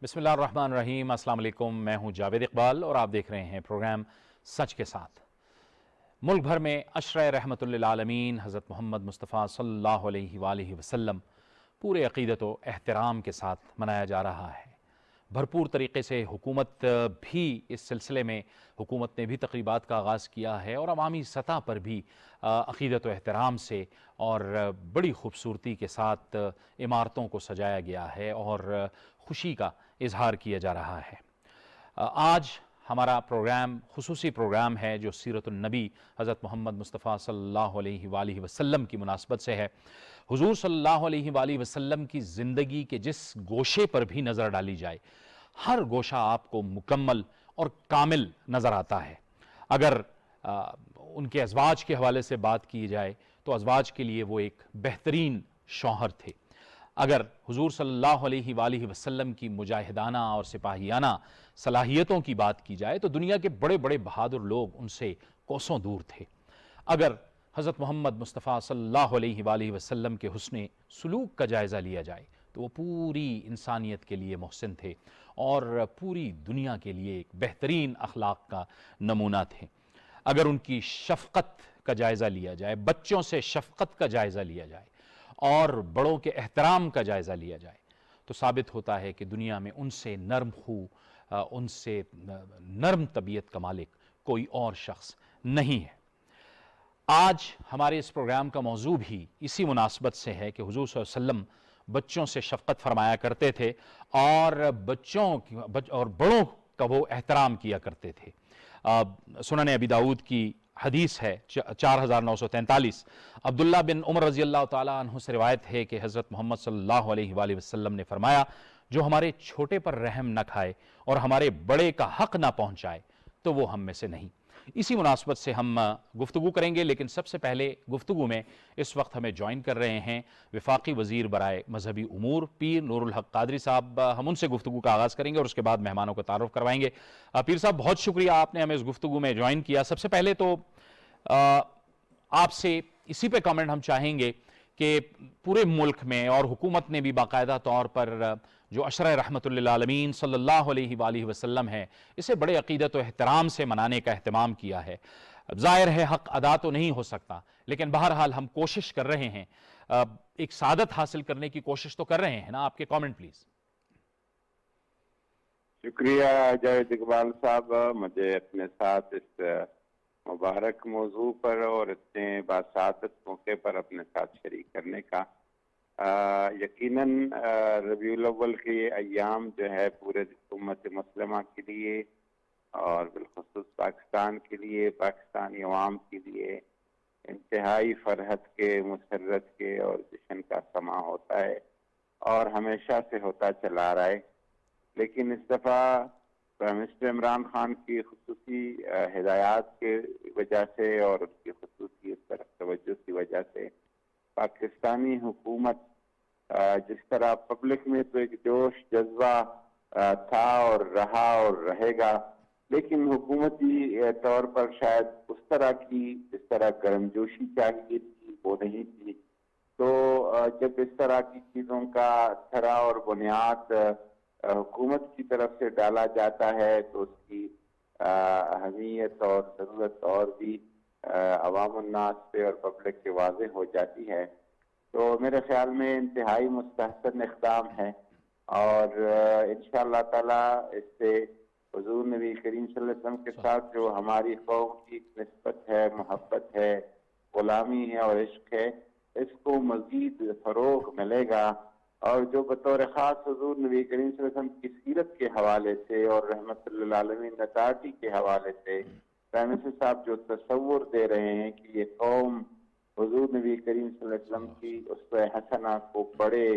بسم اللہ الرحمن الرحیم۔ السلام علیکم، میں ہوں جاوید اقبال اور آپ دیکھ رہے ہیں پروگرام سچ کے ساتھ۔ ملک بھر میں عشرہ رحمت للعالمین حضرت محمد مصطفیٰ صلی اللہ علیہ وآلہ وسلم پورے عقیدت و احترام کے ساتھ منایا جا رہا ہے۔ بھرپور طریقے سے حکومت بھی اس سلسلے میں حکومت نے بھی تقریبات کا آغاز کیا ہے اور عوامی سطح پر بھی عقیدت و احترام سے اور بڑی خوبصورتی کے ساتھ عمارتوں کو سجایا گیا ہے اور خوشی کا اظہار کیا جا رہا ہے۔ آج ہمارا پروگرام خصوصی پروگرام ہے جو سیرت النبی حضرت محمد مصطفیٰ صلی اللہ علیہ وآلہ وسلم کی مناسبت سے ہے۔ حضور صلی اللہ علیہ وآلہ وسلم کی زندگی کے جس گوشے پر بھی نظر ڈالی جائے، ہر گوشہ آپ کو مکمل اور کامل نظر آتا ہے۔ اگر ان کے ازواج کے حوالے سے بات کی جائے تو ازواج کے لیے وہ ایک بہترین شوہر تھے۔ اگر حضور صلی اللہ علیہ وآلہ وسلم کی مجاہدانہ اور سپاہیانہ صلاحیتوں کی بات کی جائے تو دنیا کے بڑے بڑے بہادر لوگ ان سے کوسوں دور تھے۔ اگر حضرت محمد مصطفیٰ صلی اللہ علیہ وآلہ وسلم کے حسن سلوک کا جائزہ لیا جائے تو وہ پوری انسانیت کے لیے محسن تھے اور پوری دنیا کے لیے ایک بہترین اخلاق کا نمونہ تھے۔ اگر ان کی شفقت کا جائزہ لیا جائے، بچوں سے شفقت کا جائزہ لیا جائے اور بڑوں کے احترام کا جائزہ لیا جائے تو ثابت ہوتا ہے کہ دنیا میں ان سے نرم خو، ان سے نرم طبیعت کا مالک کوئی اور شخص نہیں ہے۔ آج ہمارے اس پروگرام کا موضوع بھی اسی مناسبت سے ہے کہ حضور صلی اللہ علیہ وسلم بچوں سے شفقت فرمایا کرتے تھے اور بڑوں کا وہ احترام کیا کرتے تھے۔ سنن ابی داؤد کی حدیث ہے 4943، عبداللہ بن عمر رضی اللہ تعالیٰ عنہ سے روایت ہے کہ حضرت محمد صلی اللہ علیہ وآلہ وسلم نے فرمایا، جو ہمارے چھوٹے پر رحم نہ کھائے اور ہمارے بڑے کا حق نہ پہنچائے تو وہ ہم میں سے نہیں۔ اسی مناسبت سے ہم گفتگو کریں گے، لیکن سب سے پہلے گفتگو میں اس وقت ہمیں جوائن کر رہے ہیں وفاقی وزیر برائے مذہبی امور پیر نور الحق قادری صاحب۔ ہم ان سے گفتگو کا آغاز کریں گے اور اس کے بعد مہمانوں کو تعارف کروائیں گے۔ پیر صاحب، بہت شکریہ آپ نے ہمیں اس گفتگو میں جوائن کیا۔ سب سے پہلے تو آپ سے اسی پہ کامنٹ ہم چاہیں گے کہ پورے ملک میں اور حکومت نے بھی باقاعدہ طور پر جو عشرہ رحمت للعالمین صلی اللہ علیہ وآلہ وسلم ہے اسے بڑے عقیدت و احترام سے منانے کا اہتمام کیا ہے۔ ظاہر ہے حق ادا تو نہیں ہو سکتا، لیکن بہرحال ہم کوشش کر رہے ہیں، ایک سعادت حاصل کرنے کی کوشش تو کر رہے ہیں نا۔ آپ کے کامنٹ پلیز۔ شکریہ جاوید اقبال صاحب، مجھے اپنے ساتھ اس مبارک موضوع پر اور اتنے باسعادت موقع پر اپنے ساتھ شریک کرنے کا۔ یقیناً ربیع الاول کے یہ ایام جو ہے پورے امت مسلمہ کے لیے اور بالخصوص پاکستان کے لیے، پاکستانی عوام کے لیے انتہائی فرحت کے، مسرت کے اور جشن کا سماں ہوتا ہے اور ہمیشہ سے ہوتا چلا رہا ہے۔ لیکن اس دفعہ پرائم منسٹر عمران خان کی خصوصی ہدایات کے وجہ سے اور ان کی خصوصی اس طرف توجہ کی وجہ سے پاکستانی حکومت جس طرح پبلک میں تو ایک جوش جذبہ تھا اور رہا اور رہے گا، لیکن حکومتی طور پر شاید اس طرح کی جس طرح گرمجوشی چاہیے تھی وہ نہیں تھی۔ تو جب اس طرح کی چیزوں کا تھرا اور بنیاد حکومت کی طرف سے ڈالا جاتا ہے تو اس کی اہمیت اور ضرورت اور بھی عوام الناس پہ اور پبلک کے واضح ہو جاتی ہے۔ تو میرے خیال میں انتہائی مستحسن اقدام ہے اور انشاءاللہ تعالی اس سے حضور نبی کریم صلی اللہ علیہ وسلم کے ساتھ جو ہماری قوم کی نسبت ہے، محبت ہے، غلامی ہے اور عشق ہے، اس کو مزید فروغ ملے گا۔ اور جو بطور خاص حضور نبی کریم صلی اللہ علیہ وسلم کی سیرت کے حوالے سے اور رحمت للعالمین نتاجی کے حوالے سے پرائم منسٹر صاحب جو تصور دے رہے ہیں کہ یہ قوم حضور نبی کریم صلی اللہ علیہ وسلم کی اسوہ حسنہ کو پڑھے،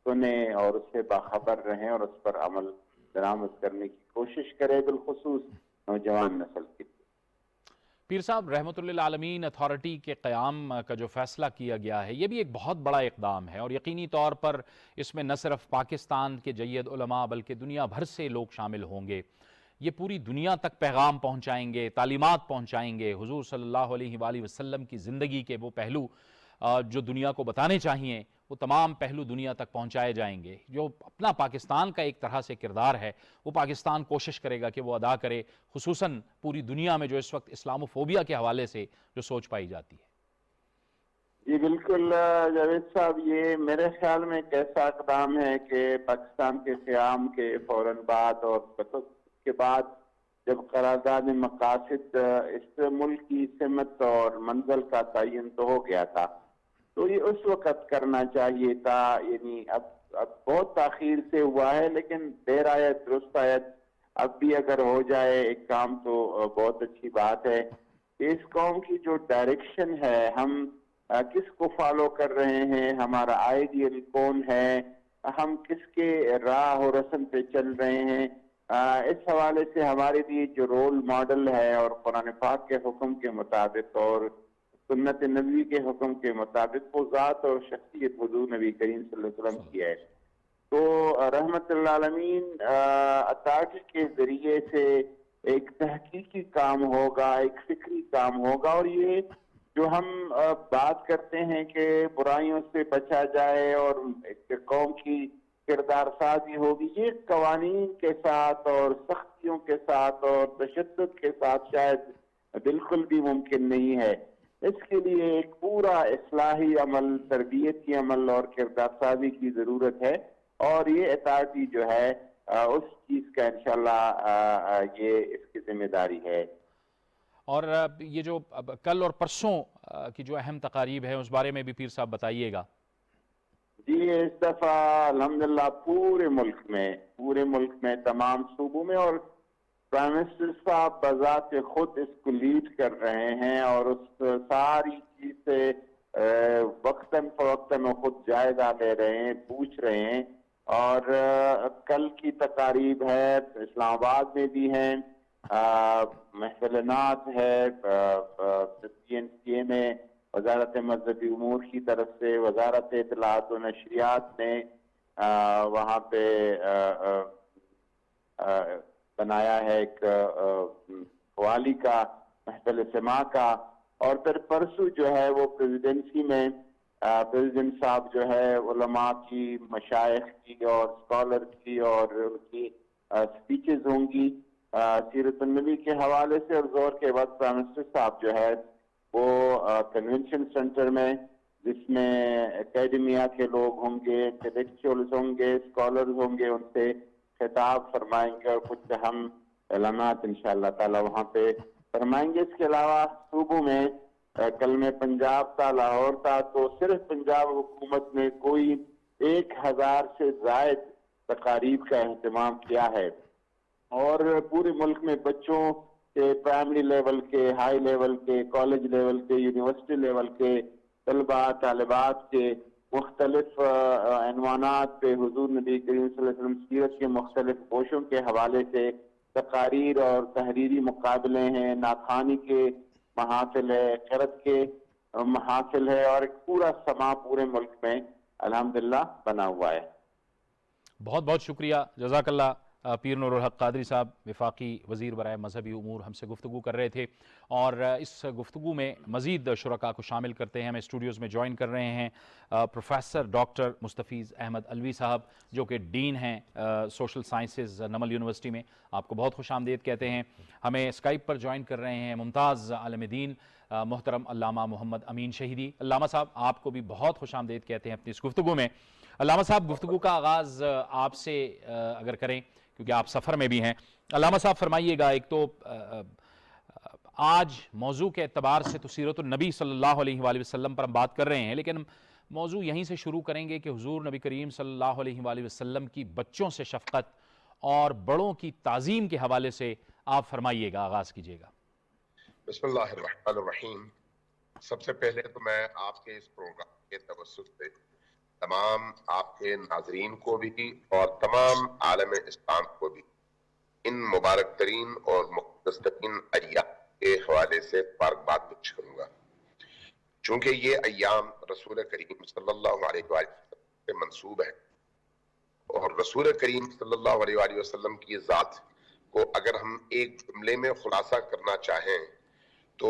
سنیں اور اس سے باخبر رہیں اور اس پر عمل درآمد کرنے کی کوشش کرے، بالخصوص نوجوان نسل کی۔ پیر صاحب، رحمت للعالمین اتھارٹی کے قیام کا جو فیصلہ کیا گیا ہے یہ بھی ایک بہت بڑا اقدام ہے اور یقینی طور پر اس میں نہ صرف پاکستان کے جید علماء بلکہ دنیا بھر سے لوگ شامل ہوں گے۔ یہ پوری دنیا تک پیغام پہنچائیں گے، تعلیمات پہنچائیں گے، حضور صلی اللہ علیہ وآلہ وسلم کی زندگی کے وہ پہلو جو دنیا کو بتانے چاہیے وہ تمام پہلو دنیا تک پہنچائے جائیں گے. جو اپنا پاکستان کا ایک طرح سے کردار ہے وہ پاکستان کوشش کرے گا کہ وہ ادا کرے، خصوصاً پوری دنیا میں جو اس وقت اسلاموفوبیا کے حوالے سے جو سوچ پائی جاتی ہے. جی بالکل جاوید صاحب، یہ میرے خیال میں ایک ایسا اقدام ہے کہ پاکستان کے قیام کے فوراً بعد اور کے بعد جب قرارداد مقاصد اس ملک کی سمت اور منزل کا تعین تو ہو گیا تھا، تو یہ اس وقت کرنا چاہیے تھا. یعنی اب بہت تاخیر سے ہوا ہے، لیکن دیر آیت درست آیت. اب بھی اگر ہو جائے ایک کام تو بہت اچھی بات ہے. اس قوم کی جو ڈائریکشن ہے، ہم کس کو فالو کر رہے ہیں، ہمارا آئیڈیل کون ہے، ہم کس کے راہ و رسم پہ چل رہے ہیں، اس حوالے سے ہمارے لیے جو رول ماڈل ہے اور قرآن پاک کے حکم کے مطابق اور سنت نبوی کے حکم کے مطابق وہ ذات اور شخصیت حضور نبی کریم صلی اللہ علیہ وسلم کی ہے. تو رحمت اللہ عالمین اتھارٹی کے ذریعے سے ایک تحقیقی کام ہوگا، ایک فکری کام ہوگا، اور یہ جو ہم بات کرتے ہیں کہ برائیوں سے بچا جائے اور ایک قوم کی کردار سازی ہوگی، یہ قوانین کے ساتھ اور سختیوں کے ساتھ اور تشدد کے ساتھ شاید بالکل بھی ممکن نہیں ہے. اس کے لیے ایک پورا اصلاحی عمل، تربیتی عمل اور کردار سازی کی ضرورت ہے، اور یہ اتھارٹی جو ہے اس چیز کا انشاءاللہ یہ اس کی ذمہ داری ہے. اور یہ جو کل اور پرسوں کی جو اہم تقاریب ہے اس بارے میں بھی پیر صاحب بتائیے گا. جی اس دفعہ الحمدللہ پورے ملک میں تمام صوبوں میں، اور پرائم منسٹر صاحب بذات خود اس کو لیڈ کر رہے ہیں اور اس ساری چیز سے وقتاً فوقتاً خود جائزہ لے رہے ہیں، پوچھ رہے ہیں. اور کل کی تقاریب ہے، اسلام آباد میں بھی ہیں، محفل نعت ہے، PNCA میں وزارت مذہبی امور کی طرف سے، وزارت اطلاعات و نشریات نے وہاں پہ بنایا ہے ایک قوالی کا محفل سماع کا. اور پھر پرسوں جو ہے وہ پریزیڈنسی میں پریزیڈنٹ صاحب جو ہے علماء کی، مشائخ کی اور اسکالر کی اور ان کی سپیچز ہوں گی سیرت النبی کے حوالے سے. اور زور کے بعد پرائم منسٹر صاحب جو ہے وہ کنونشن سینٹر میں، جس میں اکیڈمیا کے لوگ ہوں گے، انٹلیکچوئلز ہوں گے، اسکالرز ہوں گے، ان سے خطاب فرمائیں گے اور کچھ اہم اعلانات انشاءاللہ تعالی وہاں پہ فرمائیں گے. اس کے علاوہ صوبوں میں کل میں پنجاب تھا، لاہور تھا، تو صرف پنجاب حکومت نے کوئی 1000 سے زائد تقاریب کا اہتمام کیا ہے. اور پورے ملک میں بچوں کے پرائمری لیول کے، ہائی لیول کے، کالج لیول کے، یونیورسٹی لیول کے طلباء طالبات کے مختلف عنوانات پہ حضور نبی کریم صلی اللہ علیہ وسلم سیرت کے مختلف گوشوں کے حوالے سے تقاریر اور تحریری مقابلے ہیں، نعتخوانی کے محافل ہے، قرأت کے محافل ہے، اور ایک پورا سما پورے ملک میں الحمدللہ بنا ہوا ہے. بہت بہت شکریہ، جزاک اللہ. پیر نور الحق قادری صاحب وفاقی وزیر برائے مذہبی امور ہم سے گفتگو کر رہے تھے، اور اس گفتگو میں مزید شرکاء کو شامل کرتے ہیں. ہمیں اسٹوڈیوز میں جوائن کر رہے ہیں پروفیسر ڈاکٹر مستفیض احمد الوی صاحب، جو کہ ڈین ہیں سوشل سائنسز نمل یونیورسٹی میں. آپ کو بہت خوش آمدید کہتے ہیں. ہمیں اسکائپ پر جوائن کر رہے ہیں ممتاز عالم دین محترم علامہ محمد امین شہیدی. علامہ صاحب آپ کو بھی بہت خوش آمدید کہتے ہیں اپنی اس گفتگو میں. علامہ صاحب گفتگو کا آغاز آپ سے اگر کریں کیونکہ آپ سفر میں بھی ہیں. علامہ صاحب فرمائیے گا، ایک تو آج موضوع کے اعتبار سے تو سیرت النبی صلی اللہ علیہ وآلہ وسلم پر ہم بات کر رہے ہیں، لیکن موضوع یہیں سے شروع کریں گے کہ حضور نبی کریم صلی اللہ علیہ وآلہ وسلم کی بچوں سے شفقت اور بڑوں کی تعظیم کے حوالے سے آپ فرمائیے گا، آغاز کیجیے گا. بسم اللہ الرحمن الرحیم. سب سے پہلے تو میں آپ کے اس پروگرام کے توسط سے تمام آپ کے ناظرین کو بھی اور تمام عالم اسلام کو بھی ان مبارک ترین اور مقدس ترین ایام کے حوالے سے مبارکباد پیش کروں گا. چونکہ یہ ایام رسول کریم صلی اللہ علیہ وسلم سے منسوب ہے، اور رسول کریم صلی اللہ علیہ وسلم کی ذات کو اگر ہم ایک جملے میں خلاصہ کرنا چاہیں تو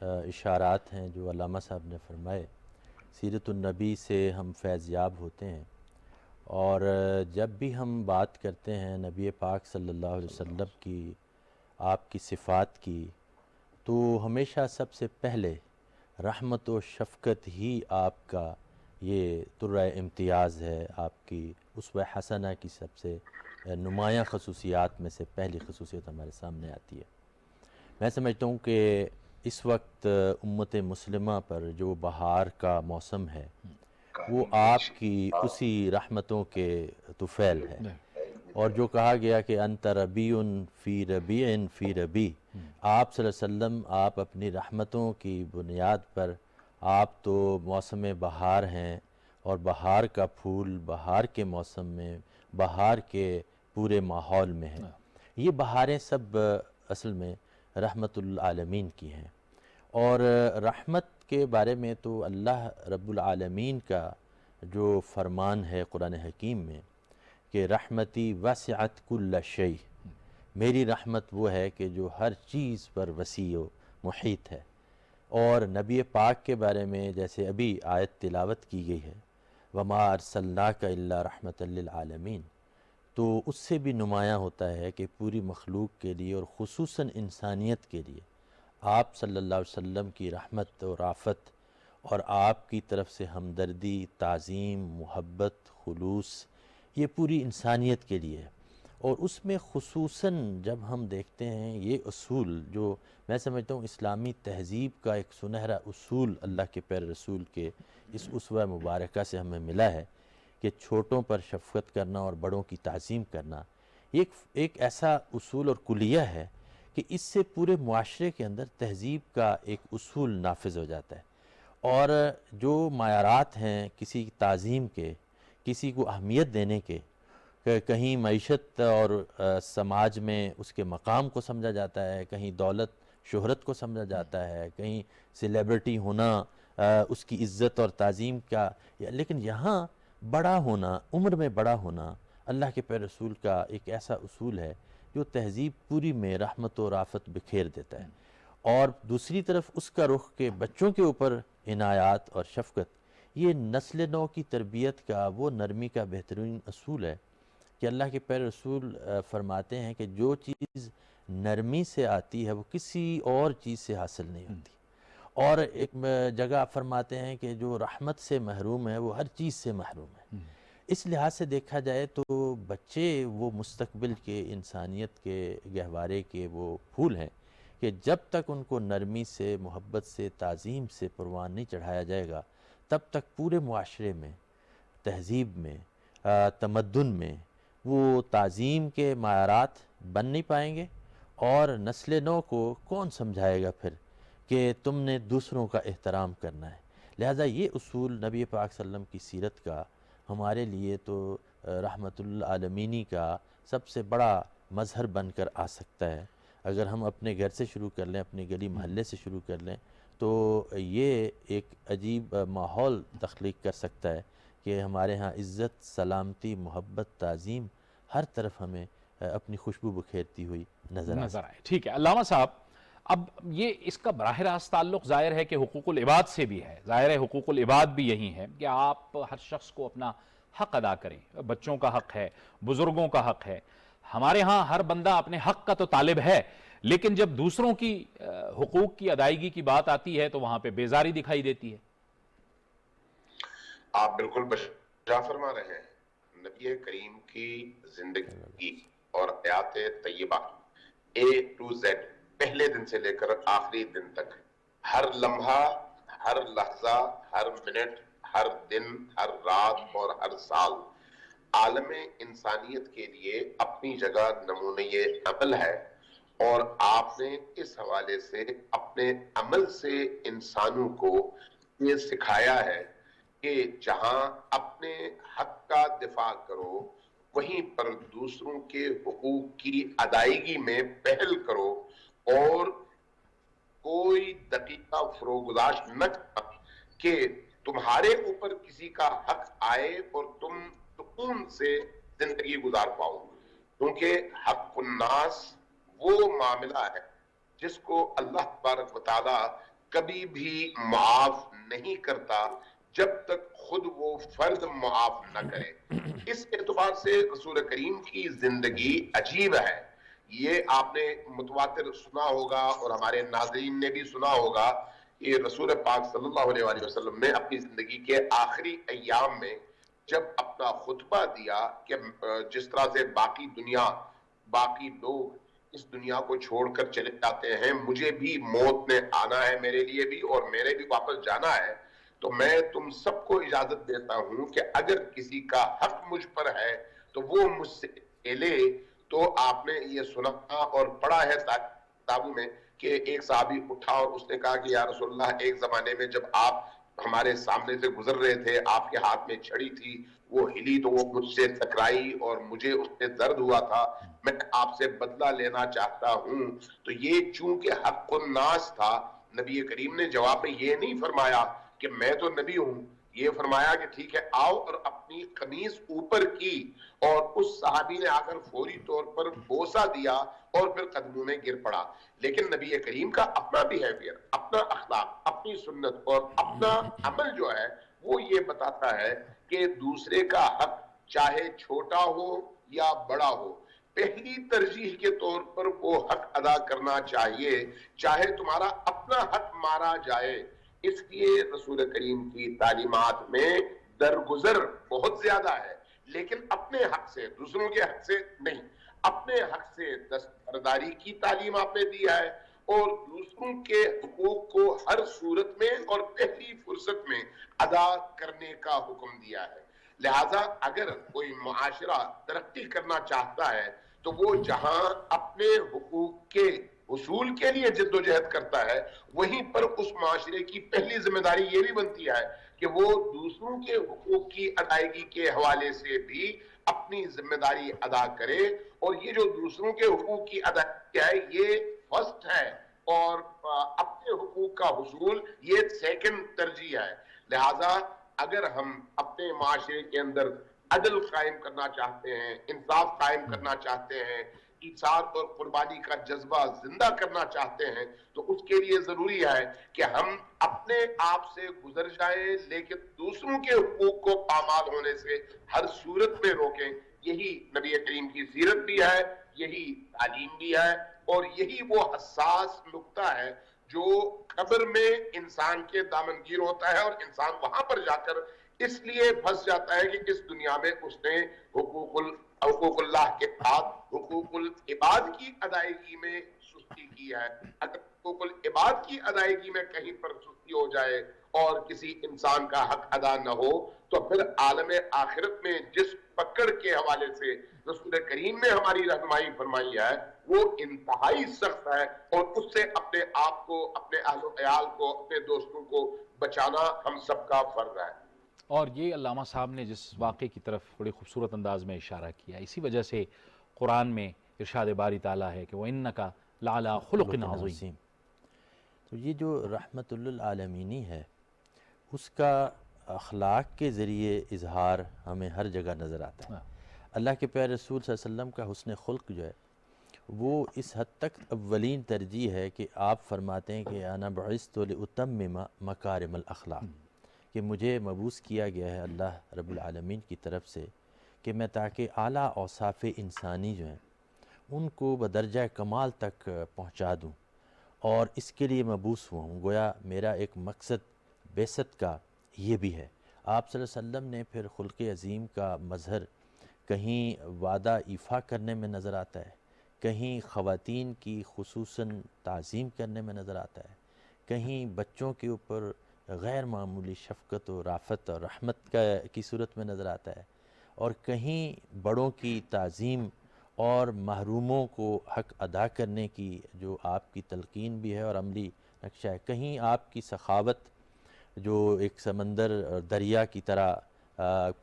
اشارات ہیں جو علامہ صاحب نے فرمائے، سیرت النبی سے ہم فیض یاب ہوتے ہیں، اور جب بھی ہم بات کرتے ہیں نبی پاک صلی اللہ علیہ وسلم کی، آپ کی صفات کی، تو ہمیشہ سب سے پہلے رحمت و شفقت ہی آپ کا یہ ترہ امتیاز ہے، آپ کی اسوہ حسنہ کی سب سے نمایاں خصوصیات میں سے پہلی خصوصیت ہمارے سامنے آتی ہے۔ میں سمجھتا ہوں کہ اس وقت امت مسلمہ پر جو بہار کا موسم ہے وہ آپ کی اسی رحمتوں کے طفیل ہے، اور جو کہا گیا کہ انت ربیع فی ربیع فی ربیع، آپ صلی اللہ علیہ وسلم آپ اپنی رحمتوں کی بنیاد پر آپ تو موسم بہار ہیں، اور بہار کا پھول بہار کے موسم میں بہار کے پورے ماحول میں ہیں۔ یہ بہاریں سب اصل میں رحمت العالمین کی ہیں، اور رحمت کے بارے میں تو اللہ رب العالمین کا جو فرمان ہے قرآن حکیم میں کہ رحمتی وسعت کل شیء، میری رحمت وہ ہے کہ جو ہر چیز پر وسیع و محیط ہے، اور نبی پاک کے بارے میں جیسے ابھی آیت تلاوت کی گئی ہے وما ارسلناک الا رحمۃ للعالمین، تو اس سے بھی نمایاں ہوتا ہے کہ پوری مخلوق کے لیے اور خصوصاً انسانیت کے لیے آپ صلی اللہ علیہ وسلم کی رحمت و رافت اور آپ کی طرف سے ہمدردی، تعظیم، محبت، خلوص، یہ پوری انسانیت کے لیے ہے۔ اور اس میں خصوصاً جب ہم دیکھتے ہیں یہ اصول جو میں سمجھتا ہوں اسلامی تہذیب کا ایک سنہرا اصول اللہ کے پیارے رسول کے اس اسوہ مبارکہ سے ہمیں ملا ہے کہ چھوٹوں پر شفقت کرنا اور بڑوں کی تعظیم کرنا، ایک ایسا اصول اور کلیہ ہے کہ اس سے پورے معاشرے کے اندر تہذیب کا ایک اصول نافذ ہو جاتا ہے، اور جو معیارات ہیں کسی تعظیم کے، کسی کو اہمیت دینے کے، کہ کہیں معیشت اور سماج میں اس کے مقام کو سمجھا جاتا ہے، کہیں دولت شہرت کو سمجھا جاتا ہے، کہیں سیلیبریٹی ہونا اس کی عزت اور تعظیم کا، لیکن یہاں بڑا ہونا، عمر میں بڑا ہونا اللہ کے پیارے رسول کا ایک ایسا اصول ہے جو تہذیب پوری میں رحمت و رافت بکھیر دیتا ہے۔ اور دوسری طرف اس کا رخ کہ بچوں کے اوپر عنایات اور شفقت، یہ نسل نو کی تربیت کا وہ نرمی کا بہترین اصول ہے کہ اللہ کے پیارے رسول فرماتے ہیں کہ جو چیز نرمی سے آتی ہے وہ کسی اور چیز سے حاصل نہیں ہوتی، اور ایک جگہ فرماتے ہیں کہ جو رحمت سے محروم ہے وہ ہر چیز سے محروم ہے۔ اس لحاظ سے دیکھا جائے تو بچے وہ مستقبل کے انسانیت کے گہوارے کے وہ پھول ہیں کہ جب تک ان کو نرمی سے، محبت سے، تعظیم سے پروان نہیں چڑھایا جائے گا، تب تک پورے معاشرے میں، تہذیب میں، تمدن میں وہ تعظیم کے معیارات بن نہیں پائیں گے، اور نسل نو کو کون سمجھائے گا پھر کہ تم نے دوسروں کا احترام کرنا ہے۔ لہٰذا یہ اصول نبی پاک صلی اللہ علیہ وسلم کی سیرت کا ہمارے لیے تو رحمت العالمینی کا سب سے بڑا مظہر بن کر آ سکتا ہے۔ اگر ہم اپنے گھر سے شروع کر لیں، اپنے گلی محلے سے شروع کر لیں، تو یہ ایک عجیب ماحول تخلیق کر سکتا ہے کہ ہمارے ہاں عزت، سلامتی، محبت، تعظیم ہر طرف ہمیں اپنی خوشبو بکھیرتی ہوئی نظر آئے۔ ٹھیک ہے علامہ صاحب، اب یہ اس کا براہ راست تعلق ظاہر ہے کہ حقوق العباد سے بھی ہے، ظاہر ہے حقوق العباد بھی یہی ہے کہ آپ ہر شخص کو اپنا حق ادا کریں، بچوں کا حق ہے، بزرگوں کا حق ہے، ہمارے ہاں ہر بندہ اپنے حق کا تو طالب ہے، لیکن جب دوسروں کی حقوق کی ادائیگی کی بات آتی ہے تو وہاں پہ بیزاری دکھائی دیتی ہے۔ آپ بالکل بجا فرما رہے ہیں۔ نبی کریم کی زندگی اور حیات طیبہ A to Z، پہلے دن سے لے کر آخری دن تک، ہر لمحہ، ہر لحظہ، ہر منٹ، ہر دن، ہر رات اور ہر سال عالم انسانیت کے لیے اپنی جگہ نمونۂ عمل ہے، اور آپ نے اس حوالے سے اپنے عمل سے انسانوں کو یہ سکھایا ہے کہ جہاں اپنے حق کا دفاع کرو وہیں پر دوسروں کے حقوق کی ادائیگی میں پہل کرو، اور کوئی دقیقہ فروگزاش نہ کرنا کہ تمہارے اوپر کسی کا حق آئے اور تم سکون سے زندگی گزار پاؤ، کیونکہ حق الناس وہ معاملہ ہے جس کو اللہ تبارک و تعالیٰ کبھی بھی معاف نہیں کرتا جب تک خود وہ فرد معاف نہ کرے۔ اس اعتبار سے رسول کریم کی زندگی عجیب ہے۔ یہ آپ نے متواتر سنا ہوگا اور ہمارے ناظرین نے بھی سنا ہوگا کہ رسول پاک صلی اللہ علیہ وآلہ وسلم نے اپنی زندگی کے آخری ایام میں جب اپنا خطبہ دیا کہ جس طرح سے باقی لوگ اس دنیا کو چھوڑ کر چلے جاتے ہیں، مجھے بھی موت نے آنا ہے، میرے لیے بھی، اور میرے بھی واپس جانا ہے، تو میں تم سب کو اجازت دیتا ہوں کہ اگر کسی کا حق مجھ پر ہے تو وہ مجھ سے لے لے۔ تو آپ نے یہ سنا اور پڑھا ہے کتابوں میں کہ ایک صحابی اٹھا اور اس نے کہا کہ یا رسول اللہ، ایک زمانے میں جب آپ ہمارے سامنے سے گزر رہے تھے، آپ کے ہاتھ میں چھڑی تھی، وہ ہلی تو وہ مجھ سے ٹکرائی اور مجھے اس سے درد ہوا تھا، میں آپ سے بدلہ لینا چاہتا ہوں۔ تو یہ چونکہ حق الناس تھا، نبی کریم نے جواب میں یہ نہیں فرمایا کہ میں تو نبی ہوں، یہ فرمایا کہ ٹھیک ہے آؤ، اور اپنی قمیض اوپر کی، اور اس صحابی نے آ کر فوری طور پر بوسہ دیا اور پھر قدموں میں گر پڑا۔ لیکن نبی کریم کا اپنا بیہیویئر، اپنا اخلاق، اپنی سنت اور اپنا عمل جو ہے وہ یہ بتاتا ہے کہ دوسرے کا حق چاہے چھوٹا ہو یا بڑا ہو، پہلی ترجیح کے طور پر وہ حق ادا کرنا چاہیے، چاہے تمہارا اپنا حق مارا جائے۔ اس لیے رسول کریم کی تعلیمات میں درگزر بہت زیادہ ہے، لیکن اپنے حق سے، دوسروں کے حق سے نہیں، اپنے حق سے دستبرداری کی تعلیم آپ نے دی ہے، اور دوسروں کے حقوق کو ہر صورت میں اور پہلی فرصت میں ادا کرنے کا حکم دیا ہے۔ لہذا اگر کوئی معاشرہ ترقی کرنا چاہتا ہے تو وہ جہاں اپنے حقوق کے حصول کے لیے جد و جہد کرتا ہے، وہیں پر اس معاشرے کی پہلی ذمہ داری یہ بھی بنتی ہے کہ وہ دوسروں کے حقوق کی ادائیگی کے حوالے سے بھی اپنی ذمہ داری ادا کرے، اور یہ جو دوسروں کے حقوق کی ادائیگی ہے یہ فرسٹ ہے، اور اپنے حقوق کا حصول یہ سیکنڈ ترجیح ہے۔ لہذا اگر ہم اپنے معاشرے کے اندر عدل قائم کرنا چاہتے ہیں، انصاف قائم کرنا چاہتے ہیں، ایثار اور قربانی کا جذبہ زندہ کرنا چاہتے ہیں، تو اس کے لیے ضروری ہے کہ ہم اپنے آپ سے گزر جائیں، لیکن دوسروں کے حقوق کو پامال ہونے سے ہر صورت میں روکیں۔ یہی نبی کریم کی سیرت بھی ہے، یہی تعلیم بھی ہے، اور یہی وہ حساس نقطہ ہے جو قبر میں انسان کے دامنگیر ہوتا ہے، اور انسان وہاں پر جا کر اس لیے پھنس جاتا ہے کہ اس دنیا میں اس نے حقوق اللہ کے ساتھ حقوق العباد کی ادائیگی میں سستی کی ہے۔ اگر حقوق العباد کی ادائیگی میں کہیں پر سستی ہو جائے اور کسی انسان کا حق ادا نہ ہو، تو پھر عالم آخرت میں جس پکڑ کے حوالے سے رسول کریم نے ہماری رہنمائی فرمائی ہے وہ انتہائی سخت ہے، اور اس سے اپنے آپ کو، اپنے اہل و عیال کو، اپنے دوستوں کو بچانا ہم سب کا فرض ہے۔ اور یہ علامہ صاحب نے جس واقعے کی طرف بڑی خوبصورت انداز میں اشارہ کیا، اسی وجہ سے قرآن میں ارشاد باری تعالیٰ ہے کہ وَإِنَّكَ لَعَلَىٰ خُلُقٍ عَظِيمٍ۔ تو یہ جو رحمت للعالمینی ہے اس کا اخلاق کے ذریعے اظہار ہمیں ہر جگہ نظر آتا ہے۔ اللہ کے پیارے رسول صلی اللہ علیہ وسلم کا حسن خلق جو ہے وہ اس حد تک اولین ترجیح ہے کہ آپ فرماتے ہیں کہ انا بعثت لاتمم مکارم الاخلاق، کہ مجھے مبعوث کیا گیا ہے اللہ رب العالمین کی طرف سے کہ میں تاکہ اعلیٰ اوصاف انسانی جو ہیں ان کو بدرجہ کمال تک پہنچا دوں، اور اس کے لیے مبعوث ہوا ہوں۔ گویا میرا ایک مقصد بعثت کا یہ بھی ہے۔ آپ صلی اللہ علیہ وسلم نے پھر خلق عظیم کا مظہر کہیں وعدہ ایفا کرنے میں نظر آتا ہے، کہیں خواتین کی خصوصاً تعظیم کرنے میں نظر آتا ہے، کہیں بچوں کے اوپر غیر معمولی شفقت و رافت اور رحمت کی صورت میں نظر آتا ہے، اور کہیں بڑوں کی تعظیم اور محروموں کو حق ادا کرنے کی جو آپ کی تلقین بھی ہے اور عملی نقشہ ہے، کہیں آپ کی سخاوت جو ایک سمندر اور دریا کی طرح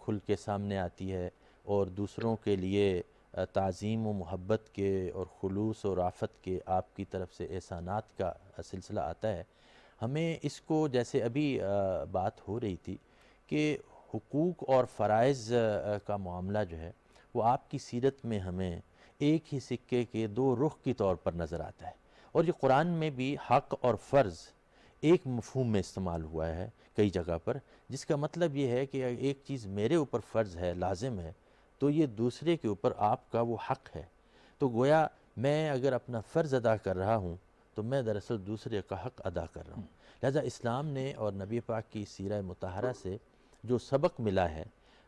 کھل کے سامنے آتی ہے، اور دوسروں کے لیے تعظیم و محبت کے اور خلوص و رافت کے آپ کی طرف سے احسانات کا سلسلہ آتا ہے۔ ہمیں اس کو، جیسے ابھی بات ہو رہی تھی کہ حقوق اور فرائض کا معاملہ جو ہے وہ آپ کی سیرت میں ہمیں ایک ہی سکے کے دو رخ کی طور پر نظر آتا ہے، اور یہ قرآن میں بھی حق اور فرض ایک مفہوم میں استعمال ہوا ہے کئی جگہ پر، جس کا مطلب یہ ہے کہ ایک چیز میرے اوپر فرض ہے، لازم ہے، تو یہ دوسرے کے اوپر آپ کا وہ حق ہے۔ تو گویا میں اگر اپنا فرض ادا کر رہا ہوں تو میں دراصل دوسرے کا حق ادا کر رہا ہوں۔ لہذا اسلام نے اور نبی پاک کی سیرہ مطہرہ سے جو سبق ملا ہے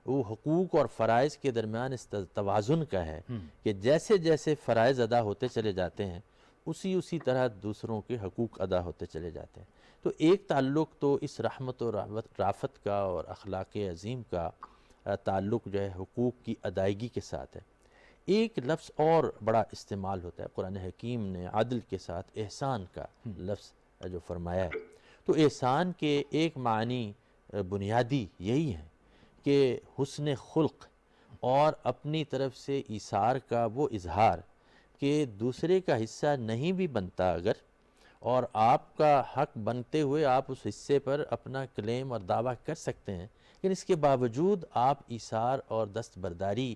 وہ حقوق اور فرائض کے درمیان اس توازن کا ہے کہ جیسے جیسے فرائض ادا ہوتے چلے جاتے ہیں اسی طرح دوسروں کے حقوق ادا ہوتے چلے جاتے ہیں۔ تو ایک تعلق تو اس رحمت و رافت کا اور اخلاق عظیم کا تعلق جو ہے حقوق کی ادائیگی کے ساتھ ہے۔ ایک لفظ اور بڑا استعمال ہوتا ہے، قرآن حکیم نے عدل کے ساتھ احسان کا لفظ جو فرمایا ہے، تو احسان کے ایک معنی بنیادی یہی ہے کہ حسن خلق اور اپنی طرف سے ایثار کا وہ اظہار کہ دوسرے کا حصہ نہیں بھی بنتا اگر، اور آپ کا حق بنتے ہوئے آپ اس حصے پر اپنا کلیم اور دعویٰ کر سکتے ہیں، لیکن اس کے باوجود آپ ایثار اور دستبرداری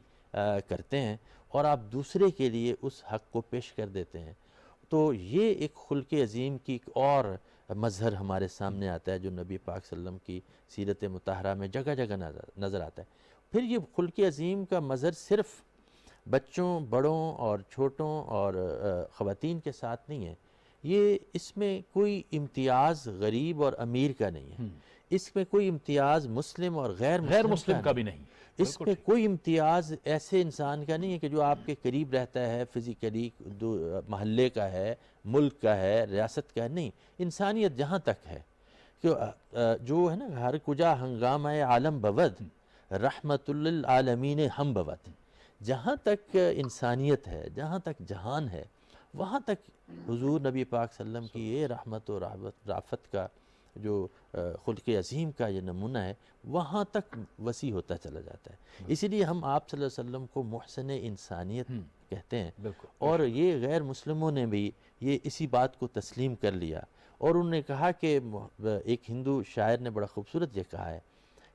کرتے ہیں اور آپ دوسرے کے لیے اس حق کو پیش کر دیتے ہیں۔ تو یہ ایک خلق عظیم کی ایک اور مظہر ہمارے سامنے آتا ہے جو نبی پاک صلی اللہ علیہ وسلم کی سیرت مطہرہ میں جگہ جگہ نظر آتا ہے۔ پھر یہ خلق عظیم کا مظہر صرف بچوں، بڑوں اور چھوٹوں اور خواتین کے ساتھ نہیں ہے، یہ اس میں کوئی امتیاز غریب اور امیر کا نہیں ہے، اس میں کوئی امتیاز مسلم اور غیر مسلم کا بھی نہیں، اس میں کوئی امتیاز ایسے انسان کا نہیں ہے کہ جو آپ کے قریب رہتا ہے فزیکلی، محلے کا ہے، ملک کا ہے، ریاست کا ہے، نہیں، انسانیت جہاں تک ہے کہ جو ہے نا ہر کجا ہنگامہ عالم بود رحمت للعالمین ہم بود، جہاں تک انسانیت ہے، جہاں تک جہان ہے، وہاں تک حضور نبی پاک صلی اللہ علیہ وسلم کی یہ رحمت و رافت کا جو خلق عظیم کا یہ نمونہ ہے وہاں تک وسیع ہوتا چلا جاتا ہے۔ اسی لیے ہم آپ صلی اللہ علیہ وسلم کو محسن انسانیت کہتے ہیں، اور یہ غیر مسلموں نے بھی یہ اسی بات کو تسلیم کر لیا، اور انہوں نے کہا کہ ایک ہندو شاعر نے بڑا خوبصورت یہ کہا ہے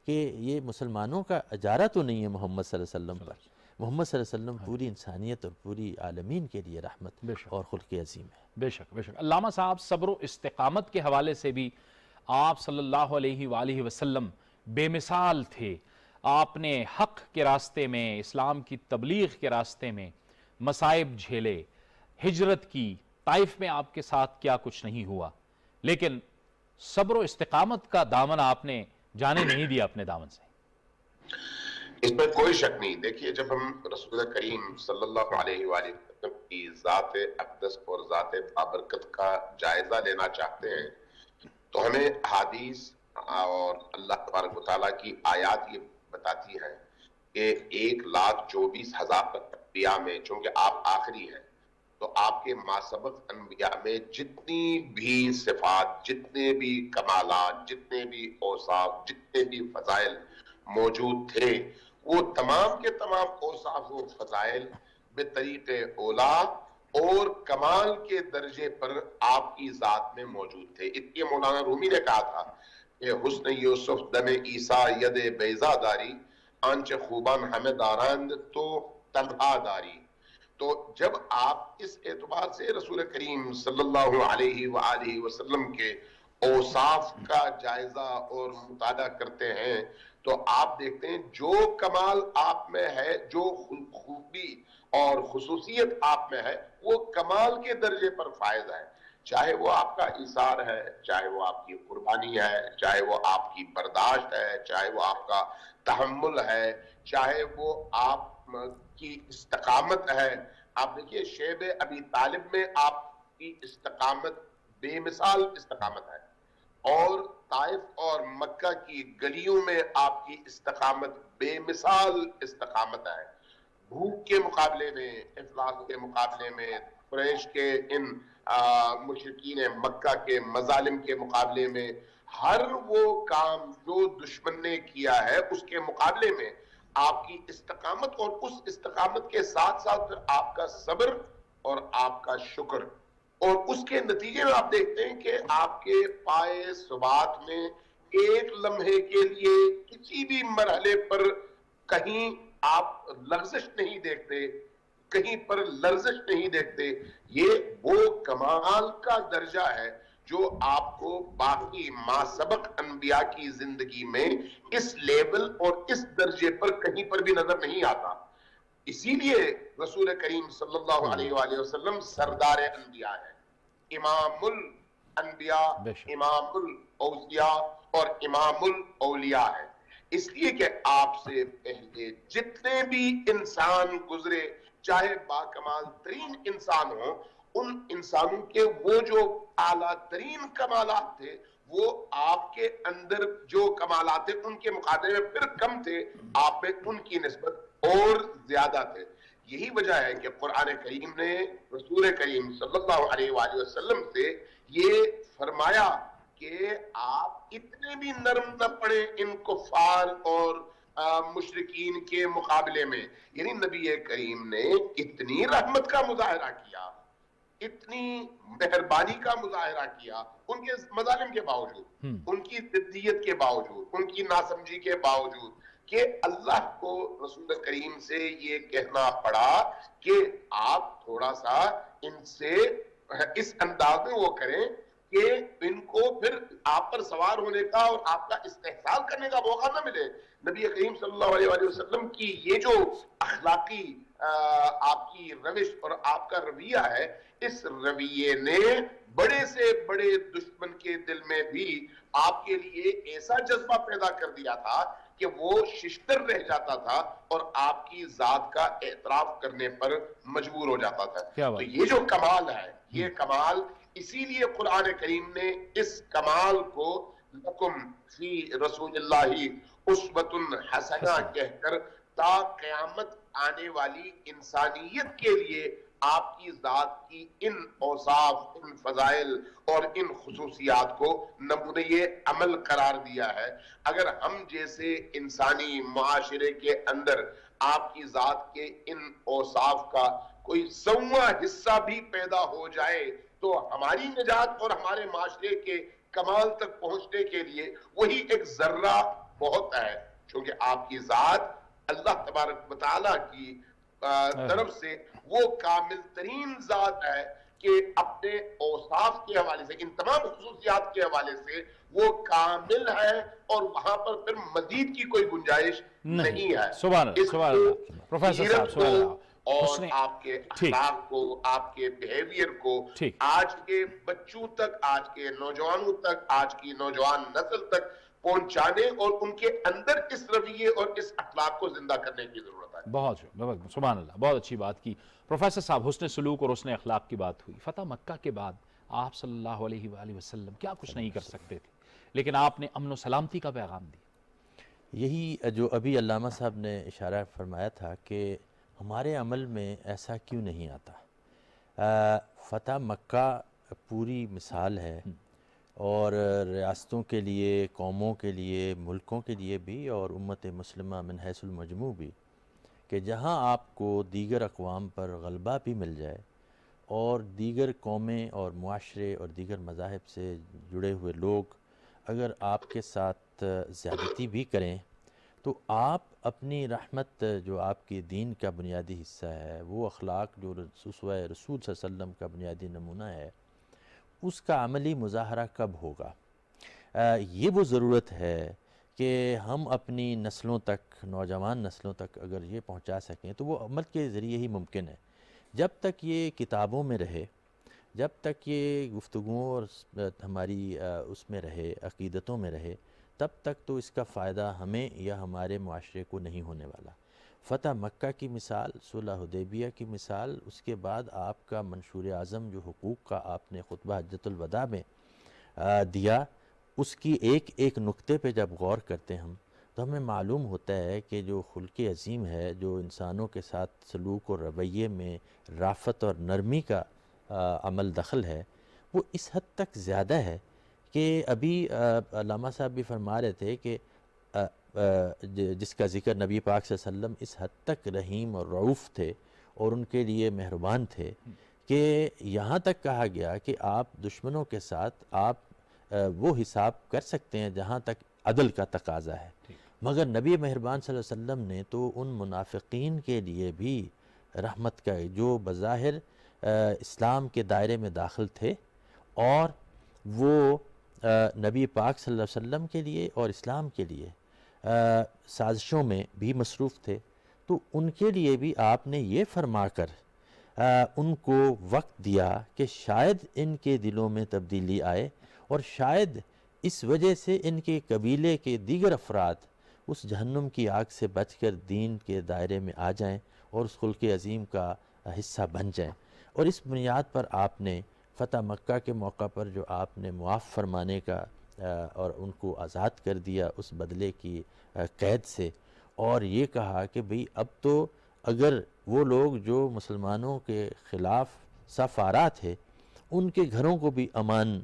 کہ یہ مسلمانوں کا اجارہ تو نہیں ہے محمد صلی اللہ علیہ وسلم پر، محمد صلی اللہ علیہ وسلم پوری انسانیت اور پوری عالمین کے لیے رحمت اور خلق عظیم ہے۔ بے شک بے شک۔ علامہ صاحب، صبر و استقامت کے حوالے سے بھی آپ صلی اللہ علیہ وآلہ وسلم بے مثال تھے۔ آپ نے حق کے راستے میں، اسلام کی تبلیغ کے راستے میں مصائب جھیلے، ہجرت کی، طائف میں آپ کے ساتھ کیا کچھ نہیں ہوا، لیکن صبر و استقامت کا دامن آپ نے جانے نہیں دیا اپنے دامن سے۔ اس میں کوئی شک نہیں۔ دیکھیے، جب ہم رسول کریم صلی اللہ علیہ وآلہ وسلم کی ذات اقدس اور ذات بابرکت کا جائزہ لینا چاہتے ہیں تو ہمیں حدیث اور اللہ تبارک و تعالیٰ کی آیات یہ بتاتی ہیں کہ 1,24,000 انبیاء میں، چونکہ آپ آخری ہیں، تو آپ کے ماسبق انبیاء میں جتنی بھی صفات، جتنے بھی کمالات، جتنے بھی اوصاف، جتنے بھی فضائل موجود تھے، وہ تمام کے تمام اوصاف و فضائل بطریق اولا اور کمال کے درجے پر آپ کی ذات میں موجود تھے۔ اس لیے مولانا رومی نے کہا تھا کہ حسن یوسف دم عیسیٰ ید بیضا داری، آنچ خوبان ہمیں دارند تو تنہا داری۔ تو جب آپ اس اعتبار سے رسول کریم صلی اللہ علیہ وآلہ وسلم کے اوصاف کا جائزہ اور مطالعہ کرتے ہیں تو آپ دیکھتے ہیں جو کمال آپ میں ہے، جو خوبی اور خصوصیت آپ میں ہے، وہ کمال کے درجے پر فائز ہے، چاہے وہ آپ کا ایثار ہے، چاہے وہ آپ کی قربانی ہے، چاہے وہ آپ کی برداشت ہے، چاہے وہ آپ کا تحمل ہے، چاہے وہ آپ کی استقامت ہے۔ آپ دیکھیے شیب ابی طالب میں آپ کی استقامت بے مثال استقامت ہے، اور طائف اور مکہ کی گلیوں میں آپ کی استقامت بے مثال استقامت ہے۔ بھوک کے مقابلے میں، افلاس کے مقابلے میں، قریش کے ان مشرکین مکہ کے مظالم کے مقابلے میں، ہر وہ کام جو دشمن نے کیا ہے اس کے مقابلے میں آپ کی استقامت، اور اس استقامت کے ساتھ ساتھ آپ کا صبر اور آپ کا شکر، اور اس کے نتیجے میں آپ دیکھتے ہیں کہ آپ کے پائے ثبات میں ایک لمحے کے لیے کسی بھی مرحلے پر کہیں آپ لغزش نہیں دیکھتے، کہیں پر لرزش نہیں دیکھتے۔ یہ وہ کمال کا درجہ ہے جو آپ کو باقی ما سبق انبیاء کی زندگی میں اس لیول اور اس درجے پر کہیں پر بھی نظر نہیں آتا. اسی لیے رسول کریم صلی اللہ علیہ وآلہ وسلم سردار انبیاء ہے، امام الانبیاء، بے شک. امام الاولیاء اور امام الاولیاء ہے. اس لیے کہ آپ سے پہلے جتنے بھی انسان گزرے، چاہے باکمال ترین انسان ہوں، ان انسانوں کے وہ جو اعلیٰ ترین کمالات تھے وہ آپ کے اندر جو کمالات تھے ان کے مقابلے میں پھر کم تھے، آپ میں ان کی نسبت اور زیادہ تھے. یہی وجہ ہے کہ قرآن کریم نے رسول کریم صلی اللہ علیہ وآلہ وسلم سے یہ فرمایا کہ آپ اتنے بھی نرم نہ پڑے ان کفار اور مشرکین کے مقابلے میں. یعنی نبی کریم نے اتنی رحمت کا مظاہرہ کیا، اتنی مہربانی کا مظاہرہ کیا ان کے مظالم کے باوجود، ان کی ضدیت کے باوجود، ان کی ناسمجھی کے باوجود، کہ اللہ کو رسول کریم سے یہ کہنا پڑا کہ آپ تھوڑا سا ان سے اس انداز میں وہ کریں کہ ان کو پھر آپ پر سوار ہونے کا اور آپ کا استحصال کرنے کا موقع نہ ملے. نبی کریم صلی اللہ علیہ وآلہ وسلم کی یہ جو اخلاقی آپ کی روش اور آپ کا رویہ ہے، اس رویے نے بڑے سے بڑے دشمن کے دل میں بھی آپ کے لیے ایسا جذبہ پیدا کر دیا تھا کہ وہ ششتر رہ جاتا تھا اور آپ کی ذات کا اعتراف کرنے پر مجبور ہو جاتا تھا. تو یہ جو کمال ہے، یہ کمال اسی لیے قرآن کریم نے اس کمال کو لکم فی رسول اللہ اسوۃ حسنہ کہہ کر تا قیامت آنے والی انسانیت کے لیے آپ کی ذات کی ان اوصاف، ان فضائل اور ان خصوصیات کو نمونۂ عمل قرار دیا ہے. اگر ہم جیسے انسانی معاشرے کے اندر آپ کی ذات کے ان اوصاف کا کوئی سواں حصہ بھی پیدا ہو جائے تو ہماری نجات اور ہمارے معاشرے کے کمال تک پہنچنے کے لیے وہی ایک ذرہ بہت ہے. چونکہ آپ کی ذات اللہ تبارک و تعالیٰ کی طرف سے وہ کامل ترین ذات ہے کہ اپنے اوصاف کے حوالے سے، ان تمام خصوصیات کے حوالے سے وہ کامل ہے اور وہاں پر پھر مزید کی کوئی گنجائش نہیں ہے. سبحان اللہ، سبحان اللہ. پروفیسر صاحب سبحان اللہ. اور آپ کے اخلاق کو، آپ کے بیہیویئر کو آج کے بچوں تک، آج کے نوجوانوں تک، آج کی نوجوان نسل تک پہنچانے اور ان کے اندر اس رویے اور اس اخلاق کو زندہ کرنے کی ضرورت ہے. بہت سبحان اللہ، بہت اچھی بات کی. پروفیسر صاحب، حسن سلوک اور حسن اخلاق کی بات ہوئی. فتح مکہ کے بعد آپ صلی اللہ علیہ وآلہ وسلم کیا کچھ نہیں کر سکتے تھے، لیکن آپ نے امن و سلامتی کا پیغام دیا. یہی جو ابھی علامہ صاحب نے اشارہ فرمایا تھا کہ ہمارے عمل میں ایسا کیوں نہیں آتا. فتح مکہ پوری مثال ہے، اور ریاستوں کے لیے، قوموں کے لیے، ملکوں کے لیے بھی، اور امت مسلمہ من حیث المجموع بھی، کہ جہاں آپ کو دیگر اقوام پر غلبہ بھی مل جائے اور دیگر قومیں اور معاشرے اور دیگر مذاہب سے جڑے ہوئے لوگ اگر آپ کے ساتھ زیادتی بھی کریں تو آپ اپنی رحمت، جو آپ کی دین کا بنیادی حصہ ہے، وہ اخلاق جو اسوہ رسول صلی اللہ علیہ وسلم کا بنیادی نمونہ ہے، اس کا عملی مظاہرہ کب ہوگا؟ یہ وہ ضرورت ہے کہ ہم اپنی نسلوں تک، نوجوان نسلوں تک اگر یہ پہنچا سکیں تو وہ عمل کے ذریعے ہی ممکن ہے. جب تک یہ کتابوں میں رہے، جب تک یہ گفتگوؤں اور ہماری اس میں رہے، عقیدتوں میں رہے، تب تک تو اس کا فائدہ ہمیں یا ہمارے معاشرے کو نہیں ہونے والا. فتح مکہ کی مثال، صلح حدیبیہ کی مثال، اس کے بعد آپ کا منشور اعظم جو حقوق کا آپ نے خطبہ حجۃ الوداع میں دیا، اس کی ایک ایک نقطے پہ جب غور کرتے ہم تو ہمیں معلوم ہوتا ہے کہ جو خلق عظیم ہے، جو انسانوں کے ساتھ سلوک اور رویے میں رافت اور نرمی کا عمل دخل ہے، وہ اس حد تک زیادہ ہے کہ ابھی علامہ صاحب بھی فرما رہے تھے کہ جس کا ذکر نبی پاک صلی اللہ علیہ وسلم اس حد تک رحیم اور رعوف تھے اور ان کے لیے مہربان تھے کہ یہاں تک کہا گیا کہ آپ دشمنوں کے ساتھ آپ وہ حساب کر سکتے ہیں جہاں تک عدل کا تقاضا ہے، مگر نبی مہربان صلی اللہ علیہ وسلم نے تو ان منافقین کے لیے بھی رحمت کا، جو بظاہر اسلام کے دائرے میں داخل تھے اور وہ نبی پاک صلی اللہ علیہ وسلم کے لیے اور اسلام کے لیے سازشوں میں بھی مصروف تھے، تو ان کے لیے بھی آپ نے یہ فرما کر ان کو وقت دیا کہ شاید ان کے دلوں میں تبدیلی آئے، اور شاید اس وجہ سے ان کے قبیلے کے دیگر افراد اس جہنم کی آگ سے بچ کر دین کے دائرے میں آ جائیں اور اس خلق عظیم کا حصہ بن جائیں۔ اور اس بنیاد پر آپ نے فتح مکہ کے موقع پر جو آپ نے معاف فرمانے کا اور ان کو آزاد کر دیا اس بدلے کی قید سے، اور یہ کہا کہ بھئی اب تو اگر وہ لوگ جو مسلمانوں کے خلاف صف آرا تھے ان کے گھروں کو بھی امان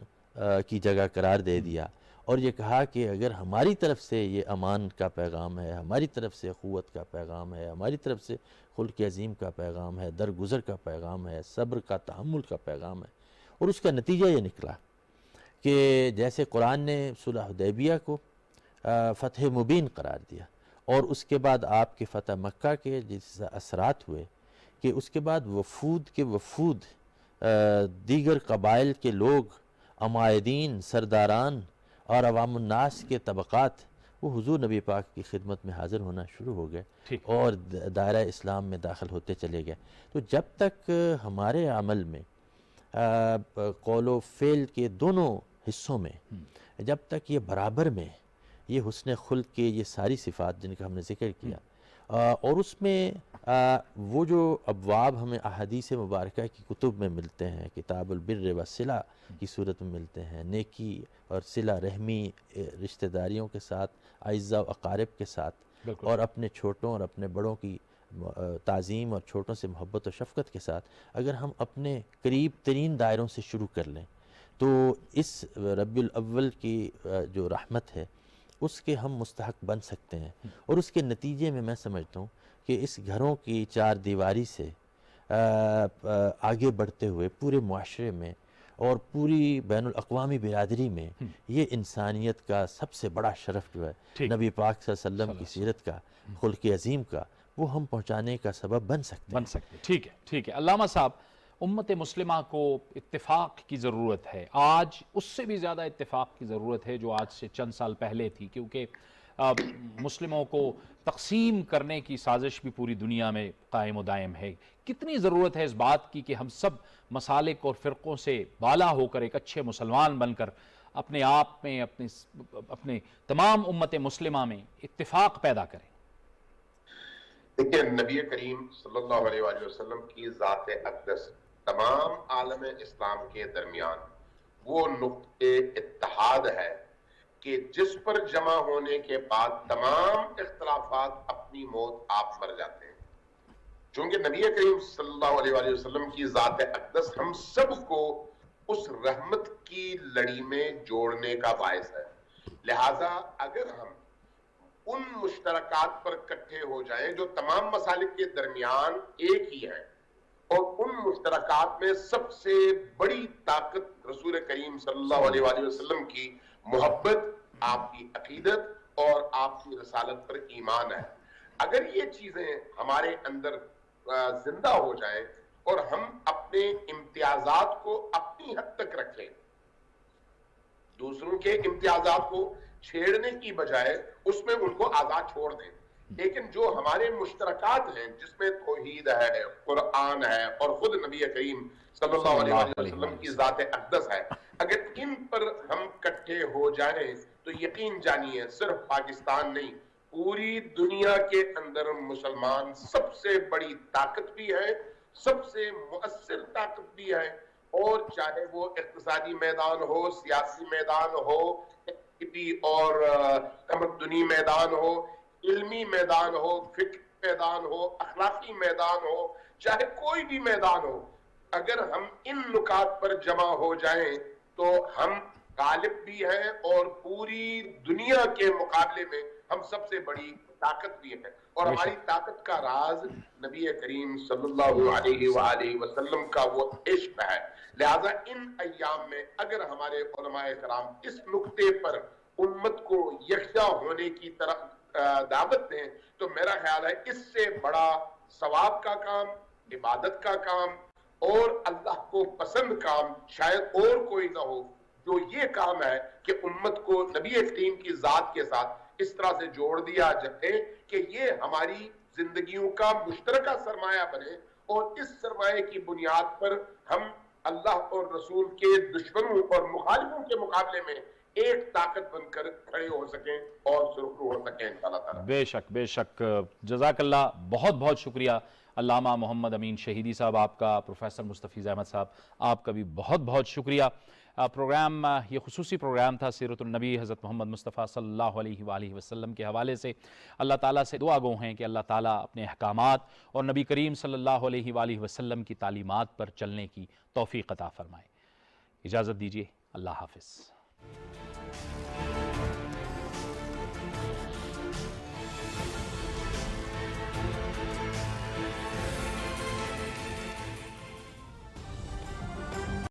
کی جگہ قرار دے دیا، اور یہ کہا کہ اگر ہماری طرف سے یہ امان کا پیغام ہے، ہماری طرف سے قوت کا پیغام ہے، ہماری طرف سے خلق عظیم کا پیغام ہے، درگزر کا پیغام ہے، صبر کا، تحمل کا پیغام ہے، اور اس کا نتیجہ یہ نکلا کہ جیسے قرآن نے صلح حدیبیہ کو فتح مبین قرار دیا، اور اس کے بعد آپ کے فتح مکہ کے جس اثرات ہوئے کہ اس کے بعد وفود دیگر قبائل کے لوگ، عمائدین، سرداران اور عوام الناس کے طبقات وہ حضور نبی پاک کی خدمت میں حاضر ہونا شروع ہو گئے اور دائرہ اسلام میں داخل ہوتے چلے گئے۔ تو جب تک ہمارے عمل میں قول و فعل کے دونوں حصوں میں جب تک یہ برابر میں یہ حسن خلق کے یہ ساری صفات جن کا ہم نے ذکر کیا، اور اس میں وہ جو ابواب ہمیں احادیث مبارکہ کی کتب میں ملتے ہیں، کتاب البر والصلہ کی صورت میں ملتے ہیں، نیکی اور صلہ رحمی، رشتہ داریوں کے ساتھ، اعزاء و اقارب کے ساتھ، اور اپنے چھوٹوں اور اپنے بڑوں کی تعظیم اور چھوٹوں سے محبت و شفقت کے ساتھ اگر ہم اپنے قریب ترین دائروں سے شروع کر لیں تو اس ربیع الاول کی جو رحمت ہے اس کے ہم مستحق بن سکتے ہیں۔ اور اس کے نتیجے میں سمجھتا ہوں کہ اس گھروں کی چار دیواری سے آگے بڑھتے ہوئے پورے معاشرے میں اور پوری بین الاقوامی برادری میں یہ انسانیت کا سب سے بڑا شرف جو ہے نبی پاک صلی اللہ علیہ وسلم کی سیرت کا، خلق عظیم کا، وہ ہم پہنچانے کا سبب بن سکتے ہیں۔ ٹھیک ہے علامہ صاحب، امت مسلمہ کو اتفاق کی ضرورت ہے، آج اس سے بھی زیادہ اتفاق کی ضرورت ہے جو آج سے چند سال پہلے تھی، کیونکہ مسلموں کو تقسیم کرنے کی سازش بھی پوری دنیا میں قائم و دائم ہے۔ کتنی ضرورت ہے اس بات کی کہ ہم سب مسالک اور فرقوں سے بالا ہو کر ایک اچھے مسلمان بن کر اپنے آپ میں، اپنے تمام امت مسلمہ میں اتفاق پیدا کریں؟ دیکھیں، نبی کریم صلی اللہ علیہ وآلہ وسلم کی ذات اقدس تمام عالم اسلام کے درمیان وہ نقطے اتحاد ہے کہ جس پر جمع ہونے کے بعد تمام اختلافات اپنی موت آپ مر جاتے ہیں۔ چونکہ نبی کریم صلی اللہ علیہ وآلہ وسلم کی ذات اقدس ہم سب کو اس رحمت کی لڑی میں جوڑنے کا باعث ہے، لہٰذا اگر ہم ان مشترکات پر اکٹھے ہو جائیں جو تمام مسالک کے درمیان ایک ہی ہیں، اور ان مشترکات میں سب سے بڑی طاقت رسول کریم صلی اللہ علیہ وآلہ وسلم کی محبت، آپ کی عقیدت اور آپ کی رسالت پر ایمان ہے، اگر یہ چیزیں ہمارے اندر زندہ ہو جائیں اور ہم اپنے امتیازات کو اپنی حد تک رکھیں، دوسروں کے امتیازات کو چھیڑنے کی بجائے اس میں ان کو آزاد چھوڑ دیں، لیکن جو ہمارے مشترکات ہیں جس میں توحید ہے، قرآن ہے اور خود نبی کریم صلی اللہ علیہ وسلم کی ذات اقدس ہے، اگر ان پر ہم اکٹھے ہو جائیں تو یقین جانیے صرف پاکستان نہیں، پوری دنیا کے اندر مسلمان سب سے بڑی طاقت بھی ہے، سب سے مؤثر طاقت بھی ہے، اور چاہے وہ اقتصادی میدان ہو، سیاسی میدان ہو اور تمدنی میدان ہو، علمی میدان ہو، فکر میدان ہو، اخلاقی میدان ہو، چاہے کوئی بھی میدان ہو، اگر ہم ان نکات پر جمع ہو جائیں تو ہم غالب بھی ہیں اور پوری دنیا کے مقابلے میں ہم سب سے بڑی طاقت بھی ہے، اور ہماری طاقت کا راز نبی کریم صلی اللہ علیہ وآلہ وسلم کا وہ عشق ہے۔ لہٰذا ان ایام میں اگر ہمارے علماء کرام اس نقطے پر امت کو یکجا ہونے کی طرف دعوت دیں تو میرا خیال ہے اس سے بڑا ثواب کا کام، عبادت کا کام اور اللہ کو پسند کام شاید اور کوئی نہ ہو جو یہ کام ہے کہ امت کو نبی کریم کی ذات کے ساتھ اس طرح سے جوڑ دیا جائے کہ یہ ہماری زندگیوں کا مشترکہ سرمایہ بنے، اور اس سرمایہ کی بنیاد پر ہم اللہ اور رسول کے دشمنوں اور مخالفوں کے مقابلے میں ایک طاقت بن کر کھڑے ہو سکیں اور سرخرو ہو سکیں انشاءاللہ تعالی۔ بے شک بے شک، جزاک اللہ، بہت بہت شکریہ علامہ محمد امین شہیدی صاحب آپ کا، پروفیسر مستفیض احمد صاحب آپ کا بھی بہت بہت شکریہ۔ پروگرام یہ خصوصی پروگرام تھا سیرت النبی حضرت محمد مصطفیٰ صلی اللہ علیہ وآلہ وسلم کے حوالے سے۔ اللہ تعالیٰ سے دعا گو ہیں کہ اللہ تعالیٰ اپنے احکامات اور نبی کریم صلی اللہ علیہ وآلہ وسلم کی تعلیمات پر چلنے کی توفیق عطا فرمائے۔ اجازت دیجیے، اللہ حافظ۔